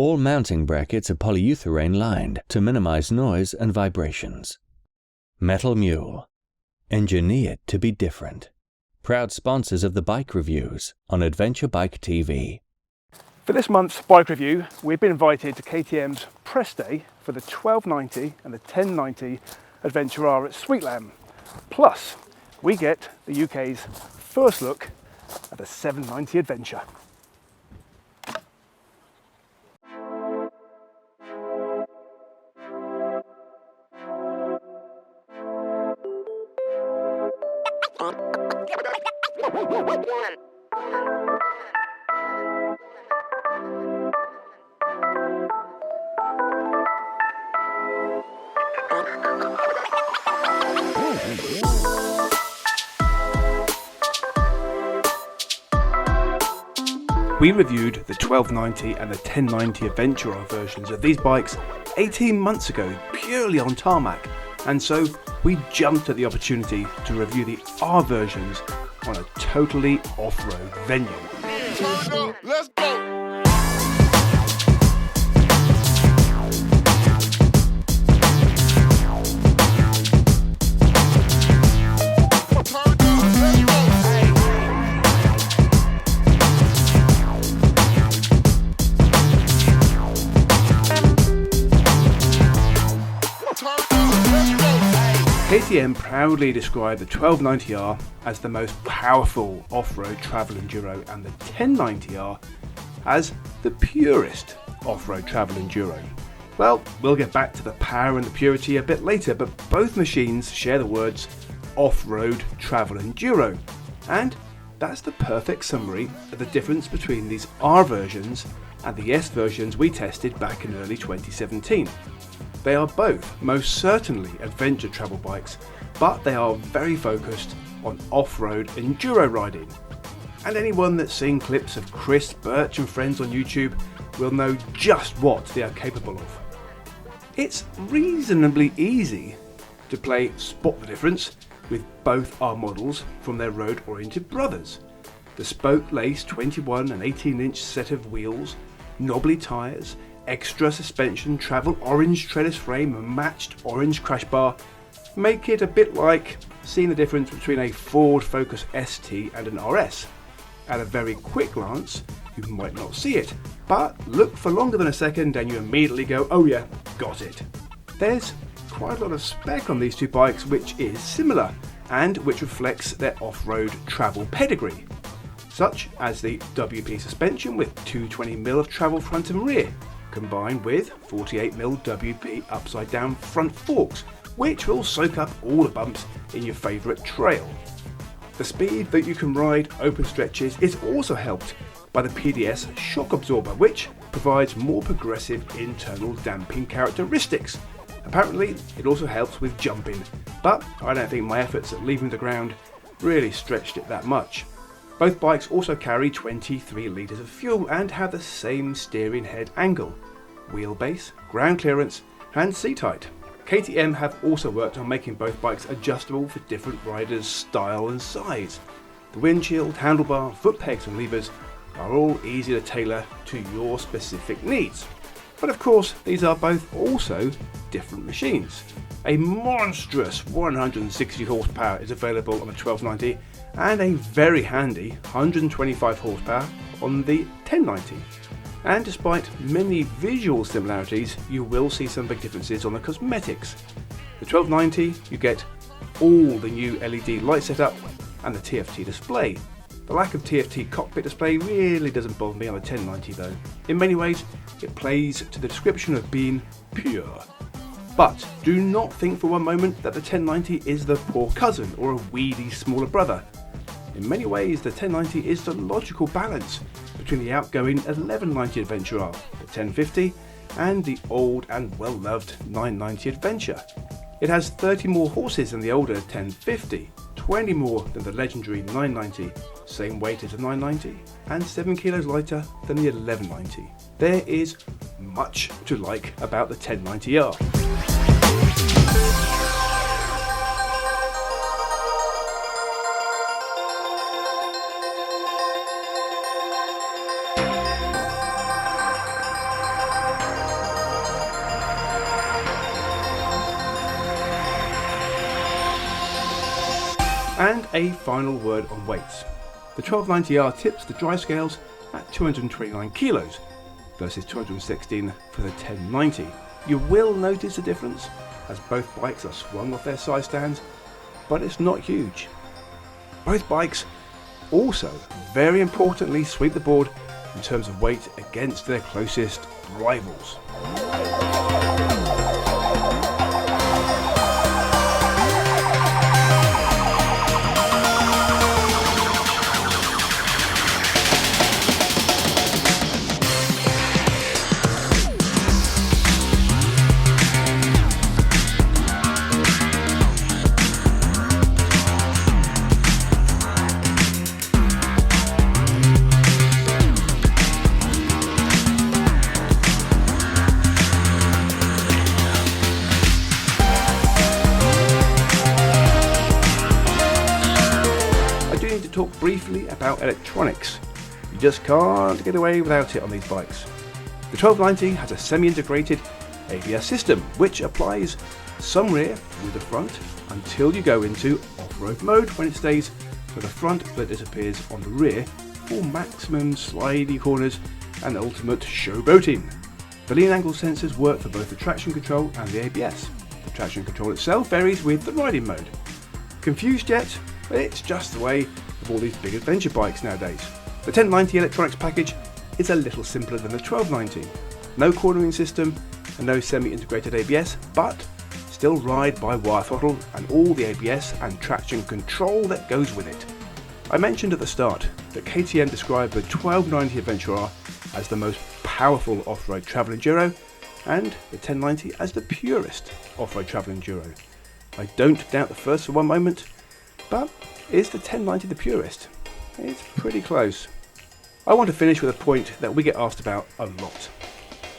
All mounting brackets are polyurethane lined to minimize noise and vibrations. Metal Mule. Engineered to be different. Proud sponsors of the bike reviews on Adventure Bike TV. For this month's bike review, we've been invited to KTM's press day for the 1290 and the 1090 Adventure R at Sweetlam. Plus, we get the UK's first look at the 790 Adventure. We reviewed the 1290 and the 1090 Adventure R versions of these bikes 18 months ago, purely on tarmac, and so we jumped at the opportunity to review the R versions on a totally off-road venue. Let's go! KTM proudly described the 1290R as the most powerful off-road travel enduro and the 1090R as the purest off-road travel enduro. Well, we'll get back to the power and the purity a bit later, but both machines share the words off-road travel enduro, and that's the perfect summary of the difference between these R versions and the S versions we tested back in early 2017. They are both most certainly adventure travel bikes, but they are very focused on off-road enduro riding. And anyone that's seen clips of Chris, Birch and friends on YouTube will know just what they are capable of. It's reasonably easy to play spot the difference with both R models from their road-oriented brothers. The spoke-laced 21 and 18-inch set of wheels, knobbly tyres, extra suspension, travel orange trellis frame and matched orange crash bar make it a bit like seeing the difference between a Ford Focus ST and an RS. At a very quick glance, you might not see it, but look for longer than a second and you immediately go, oh yeah, got it. There's quite a lot of spec on these two bikes which is similar and which reflects their off-road travel pedigree, such as the WP suspension with 220mm of travel front and rear, combined with 48mm WP upside down front forks, which will soak up all the bumps in your favourite trail. The speed that you can ride open stretches is also helped by the PDS shock absorber, which provides more progressive internal damping characteristics. Apparently it also helps with jumping, but I don't think my efforts at leaving the ground really stretched it that much. Both bikes also carry 23 litres of fuel and have the same steering head angle, wheelbase, ground clearance and seat height. KTM have also worked on making both bikes adjustable for different riders' style and size. The windshield, handlebar, foot pegs and levers are all easy to tailor to your specific needs. But of course, these are both also different machines. A monstrous 160 horsepower is available on the 1290 and a very handy 125 horsepower on the 1090. And despite many visual similarities, you will see some big differences on the cosmetics. The 1290, you get all the new LED light setup and the TFT display. The lack of TFT cockpit display really doesn't bother me on the 1090 though. In many ways, it plays to the description of being pure. But do not think for one moment that the 1090 is the poor cousin or a weedy smaller brother. In many ways, the 1090 is the logical balance between the outgoing 1190 Adventure R, the 1050, and the old and well-loved 990 Adventure. It has 30 more horses than the older 1050, 20 more than the legendary 990, same weight as the 990, and 7 kilos lighter than the 1190. There is much to like about the 1090R. And a final word on weights. The 1290R tips the dry scales at 229 kilos versus 216 for the 1090. You will notice a difference as both bikes are swung off their side stands, but it's not huge. Both bikes also, very importantly, sweep the board in terms of weight against their closest rivals. Talk briefly about electronics. You just can't get away without it on these bikes. The 1290 has a semi-integrated ABS system which applies some rear with the front until you go into off-road mode, when it stays with the front but disappears on the rear for maximum slidey corners and ultimate showboating. The lean angle sensors work for both the traction control and the ABS. The traction control itself varies with the riding mode. Confused yet? It's just the way of all these big adventure bikes nowadays. The 1090 electronics package is a little simpler than the 1290. No cornering system and no semi-integrated ABS, but still ride by wire throttle and all the ABS and traction control that goes with it. I mentioned at the start that KTM described the 1290 Adventure R as the most powerful off-road travel enduro and the 1090 as the purest off-road travel enduro. I don't doubt the first for one moment, but is the 1090 the purest? It's pretty close. I want to finish with a point that we get asked about a lot.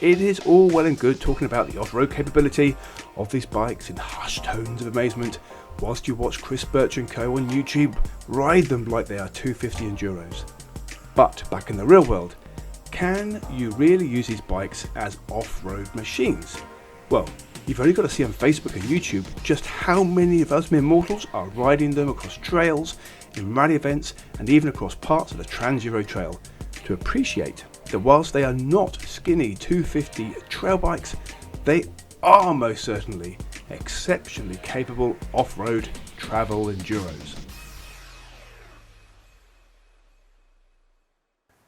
It is all well and good talking about the off-road capability of these bikes in hushed tones of amazement whilst you watch Chris Birch and co on YouTube ride them like they are 250 enduros. But back in the real world, can you really use these bikes as off-road machines? Well, you've only got to see on Facebook and YouTube just how many of us mere mortals are riding them across trails, in rally events and even across parts of the Trans-Euro Trail to appreciate that whilst they are not skinny 250 trail bikes, they are most certainly exceptionally capable off-road travel enduros.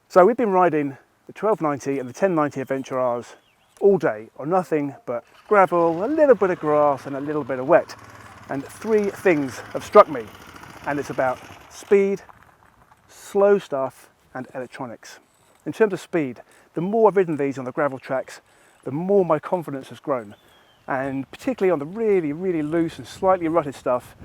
So we've been riding the 1290 and the 1090 Adventure Rs all day on nothing but gravel, a little bit of grass and a little bit of wet. And three things have struck me, and it's about speed, slow stuff and electronics. In terms of speed, the more I've ridden these on the gravel tracks, the more my confidence has grown. And particularly on the really loose and slightly rutted stuff,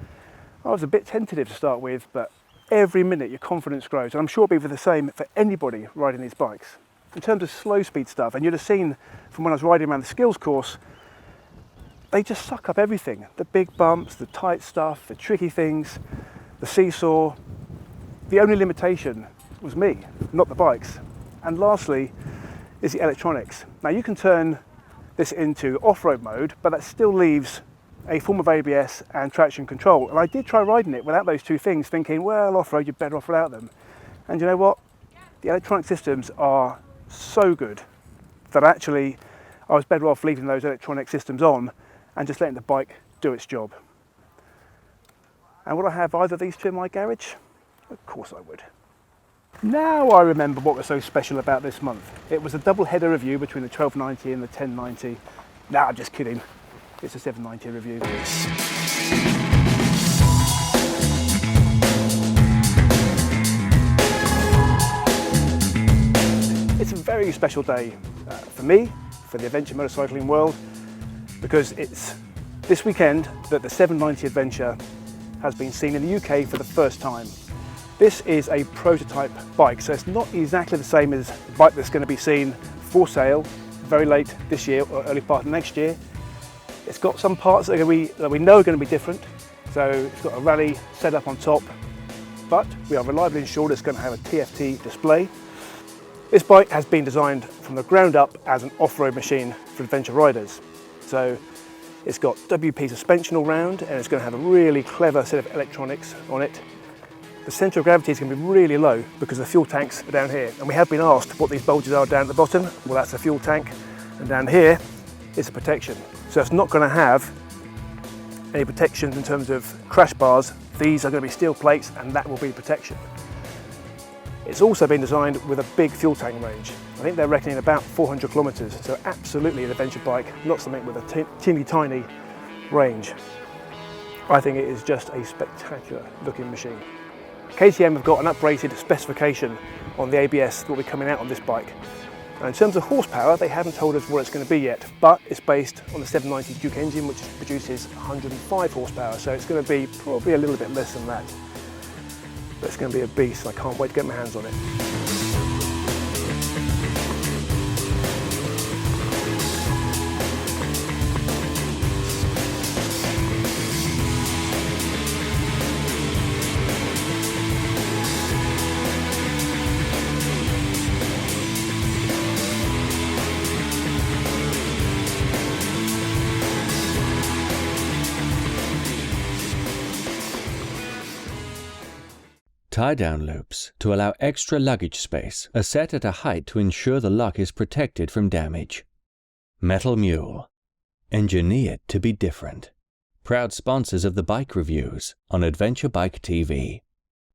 I was a bit tentative to start with, but every minute your confidence grows. And I'm sure it'll be the same for anybody riding these bikes. In terms of slow speed stuff, and you'd have seen from when I was riding around the skills course, they just suck up everything. The big bumps, the tight stuff, the tricky things, the seesaw. The only limitation was me, not the bikes. And lastly is the electronics. Now you can turn this into off-road mode, but that still leaves a form of ABS and traction control. And I did try riding it without those two things, thinking, well, off-road, you're better off without them. And you know what? The electronic systems are so good that actually I was better off leaving those electronic systems on and just letting the bike do its job. And would I have either of these two in my garage? Of course I would. Now I remember what was so special about this month. It was a double header review between the 1290 and the 1090. Nah, I'm just kidding. It's a 790 review. It's a very special day for me, for the adventure motorcycling world, because it's this weekend that the 790 Adventure has been seen in the UK for the first time. This is a prototype bike, so it's not exactly the same as the bike that's going to be seen for sale very late this year or early part of next year. It's got some parts that we know are going to be different. So it's got a rally setup on top, but we are reliably ensured it's going to have a TFT display. This bike has been designed from the ground up as an off-road machine for adventure riders. So It's got WP suspension all round, and it's going to have a really clever set of electronics on it. The centre of gravity is going to be really low because the fuel tanks are down here, and we have been asked what these bulges are down at the bottom. Well, that's a fuel tank, and down here is a protection. So it's not going to have any protection in terms of crash bars. These are going to be steel plates, and that will be protection. It's also been designed with a big fuel tank range. I think they're reckoning about 400 kilometres, so absolutely an adventure bike, not something with a teeny tiny range. I think it is just a spectacular looking machine. KTM have got an uprated specification on the ABS that will be coming out on this bike. Now, in terms of horsepower, they haven't told us what it's going to be yet, but it's based on the 790 Duke engine, which produces 105 horsepower, so it's going to be probably a little bit less than that. But it's going to be a beast. I can't wait to get my hands on it. Tie-down loops to allow extra luggage space are set at a height to ensure the lock is protected from damage. Metal Mule, engineered to be different. Proud sponsors of the bike reviews on Adventure Bike TV.